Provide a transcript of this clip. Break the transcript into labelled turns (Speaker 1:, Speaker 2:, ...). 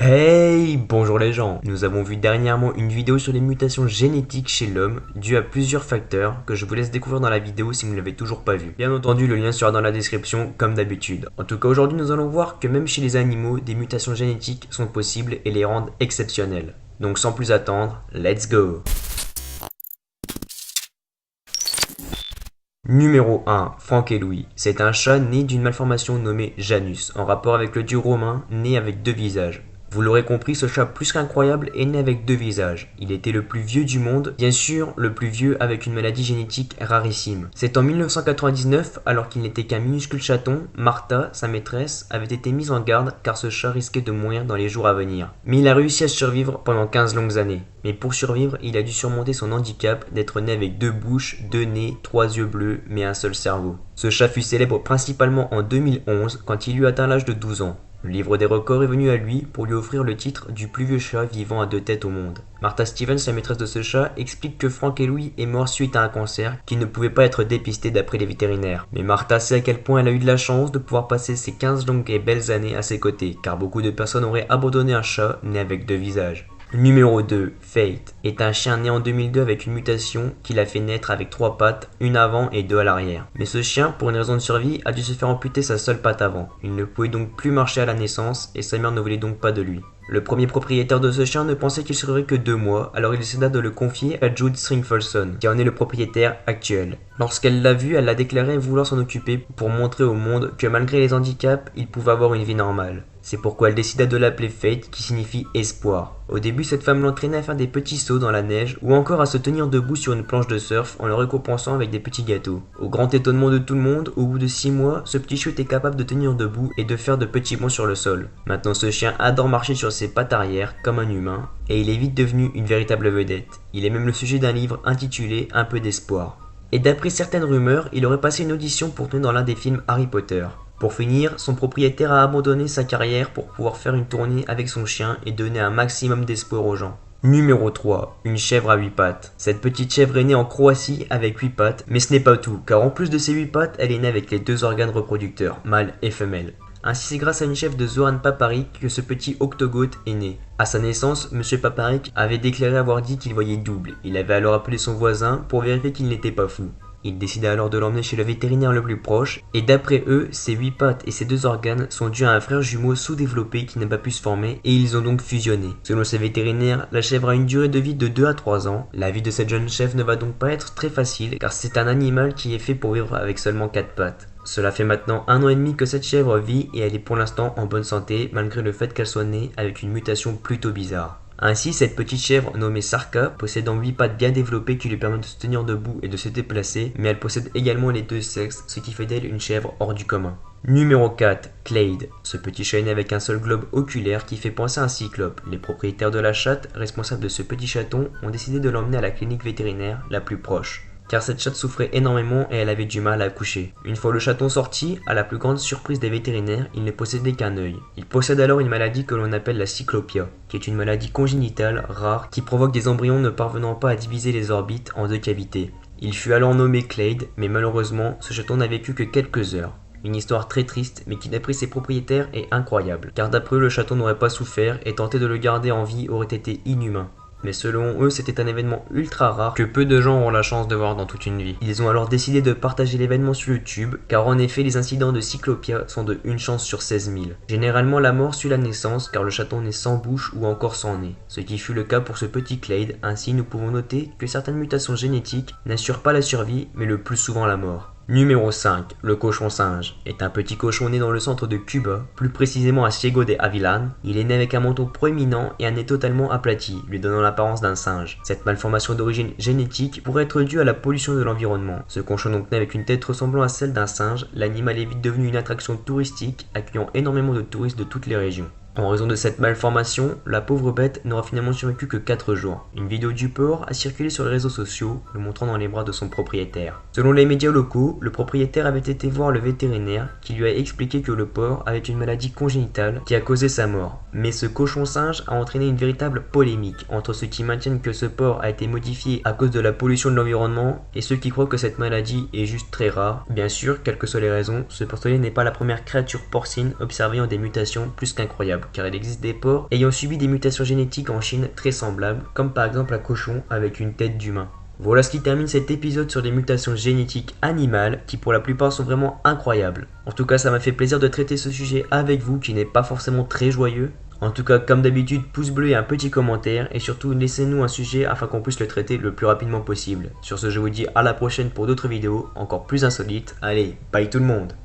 Speaker 1: Hey, bonjour les gens. Nous avons vu dernièrement une vidéo sur les mutations génétiques chez l'homme, dues à plusieurs facteurs que je vous laisse découvrir dans la vidéo si vous ne l'avez toujours pas vu. Bien entendu, le lien sera dans la description comme d'habitude. En tout cas, aujourd'hui, nous allons voir que même chez les animaux, des mutations génétiques sont possibles et les rendent exceptionnelles. Donc sans plus attendre, let's go. Numéro 1, Franck et Louis. C'est un chat né d'une malformation nommée Janus, en rapport avec le dieu romain, né avec deux visages. Vous l'aurez compris, ce chat plus qu'incroyable est né avec deux visages. Il était le plus vieux du monde, bien sûr le plus vieux avec une maladie génétique rarissime. C'est en 1999, alors qu'il n'était qu'un minuscule chaton, Martha, sa maîtresse, avait été mise en garde car ce chat risquait de mourir dans les jours à venir. Mais il a réussi à survivre pendant 15 longues années. Mais pour survivre, il a dû surmonter son handicap d'être né avec deux bouches, deux nez, trois yeux bleus, mais un seul cerveau. Ce chat fut célèbre principalement en 2011 quand il eut atteint l'âge de 12 ans. Le livre des records est venu à lui pour lui offrir le titre du plus vieux chat vivant à deux têtes au monde. Martha Stevens, la maîtresse de ce chat, explique que Franck et Louis est mort suite à un cancer qui ne pouvait pas être dépisté d'après les vétérinaires. Mais Martha sait à quel point elle a eu de la chance de pouvoir passer ces 15 longues et belles années à ses côtés, car beaucoup de personnes auraient abandonné un chat né avec deux visages. Numéro 2, Fate, est un chien né en 2002 avec une mutation qui l'a fait naître avec 3 pattes, une avant et 2 à l'arrière. Mais ce chien, pour une raison de survie, a dû se faire amputer sa seule patte avant. Il ne pouvait donc plus marcher à la naissance et sa mère ne voulait donc pas de lui. Le premier propriétaire de ce chien ne pensait qu'il serait que 2 mois, alors il décida de le confier à Jude Stringfelson, qui en est le propriétaire actuel. Lorsqu'elle l'a vu, elle l'a déclaré vouloir s'en occuper pour montrer au monde que malgré les handicaps, il pouvait avoir une vie normale. C'est pourquoi elle décida de l'appeler Fate, qui signifie espoir. Au début, cette femme l'entraînait à faire des petits sauts dans la neige ou encore à se tenir debout sur une planche de surf en le récompensant avec des petits gâteaux. Au grand étonnement de tout le monde, au bout de 6 mois, ce petit chou était capable de tenir debout et de faire de petits bonds sur le sol. Maintenant, ce chien adore marcher sur ses pattes arrière comme un humain et il est vite devenu une véritable vedette. Il est même le sujet d'un livre intitulé Un peu d'espoir. Et d'après certaines rumeurs, il aurait passé une audition pour tourner dans l'un des films Harry Potter. Pour finir, son propriétaire a abandonné sa carrière pour pouvoir faire une tournée avec son chien et donner un maximum d'espoir aux gens. Numéro 3, une chèvre à 8 pattes. Cette petite chèvre est née en Croatie avec 8 pattes, mais ce n'est pas tout, car en plus de ses 8 pattes, elle est née avec les 2 organes reproducteurs, mâle et femelle. Ainsi, c'est grâce à une chèvre de Zoran Paparik que ce petit octogote est né. À sa naissance, M. Paparik avait déclaré avoir dit qu'il voyait double. Il avait alors appelé son voisin pour vérifier qu'il n'était pas fou. Il décida alors de l'emmener chez le vétérinaire le plus proche, et d'après eux, ses 8 pattes et ses 2 organes sont dus à un frère jumeau sous-développé qui n'a pas pu se former, et ils ont donc fusionné. Selon ces vétérinaires, la chèvre a une durée de vie de 2 à 3 ans. La vie de cette jeune chèvre ne va donc pas être très facile, car c'est un animal qui est fait pour vivre avec seulement 4 pattes. Cela fait maintenant 1 an et demi que cette chèvre vit, et elle est pour l'instant en bonne santé, malgré le fait qu'elle soit née avec une mutation plutôt bizarre. Ainsi, cette petite chèvre nommée Sarka, possédant 8 pattes bien développées qui lui permettent de se tenir debout et de se déplacer, mais elle possède également les 2 sexes, ce qui fait d'elle une chèvre hors du commun. Numéro 4, Clade. Ce petit chat est né avec un seul globe oculaire qui fait penser à un cyclope. Les propriétaires de la chatte, responsables de ce petit chaton, ont décidé de l'emmener à la clinique vétérinaire la plus proche. Car cette chatte souffrait énormément et elle avait du mal à accoucher. Une fois le chaton sorti, à la plus grande surprise des vétérinaires, il ne possédait qu'un œil. Il possède alors une maladie que l'on appelle la cyclopia, qui est une maladie congénitale rare qui provoque des embryons ne parvenant pas à diviser les orbites en 2 cavités. Il fut alors nommé Clade, mais malheureusement, ce chaton n'a vécu que quelques heures. Une histoire très triste, mais qui d'après ses propriétaires est incroyable, car d'après eux, le chaton n'aurait pas souffert et tenter de le garder en vie aurait été inhumain. Mais selon eux, c'était un événement ultra rare que peu de gens auront la chance de voir dans toute une vie. Ils ont alors décidé de partager l'événement sur YouTube, car en effet, les incidents de cyclopia sont de 1 chance sur 16 000. Généralement, la mort suit la naissance, car le chaton naît sans bouche ou encore sans nez. Ce qui fut le cas pour ce petit Clade. Ainsi, nous pouvons noter que certaines mutations génétiques n'assurent pas la survie, mais le plus souvent la mort. Numéro 5, le cochon singe, est un petit cochon né dans le centre de Cuba, plus précisément à Ciego de Avilán. Il est né avec un menton proéminent et un nez totalement aplati, lui donnant l'apparence d'un singe. Cette malformation d'origine génétique pourrait être due à la pollution de l'environnement. Ce cochon donc né avec une tête ressemblant à celle d'un singe, l'animal est vite devenu une attraction touristique, accueillant énormément de touristes de toutes les régions. En raison de cette malformation, la pauvre bête n'aura finalement survécu que 4 jours. Une vidéo du porc a circulé sur les réseaux sociaux, le montrant dans les bras de son propriétaire. Selon les médias locaux, le propriétaire avait été voir le vétérinaire qui lui a expliqué que le porc avait une maladie congénitale qui a causé sa mort. Mais ce cochon singe a entraîné une véritable polémique entre ceux qui maintiennent que ce porc a été modifié à cause de la pollution de l'environnement et ceux qui croient que cette maladie est juste très rare. Bien sûr, quelles que soient les raisons, ce porcelet n'est pas la première créature porcine observée en des mutations plus qu'incroyables. car il existe des porcs ayant subi des mutations génétiques en Chine très semblables, comme par exemple un cochon avec une tête d'humain. Voilà ce qui termine cet épisode sur les mutations génétiques animales qui pour la plupart sont vraiment incroyables. En tout cas, ça m'a fait plaisir de traiter ce sujet avec vous qui n'est pas forcément très joyeux. En tout cas, comme d'habitude, pouce bleu et un petit commentaire et surtout laissez-nous un sujet afin qu'on puisse le traiter le plus rapidement possible. Sur ce, je vous dis à la prochaine pour d'autres vidéos encore plus insolites. Allez, bye tout le monde!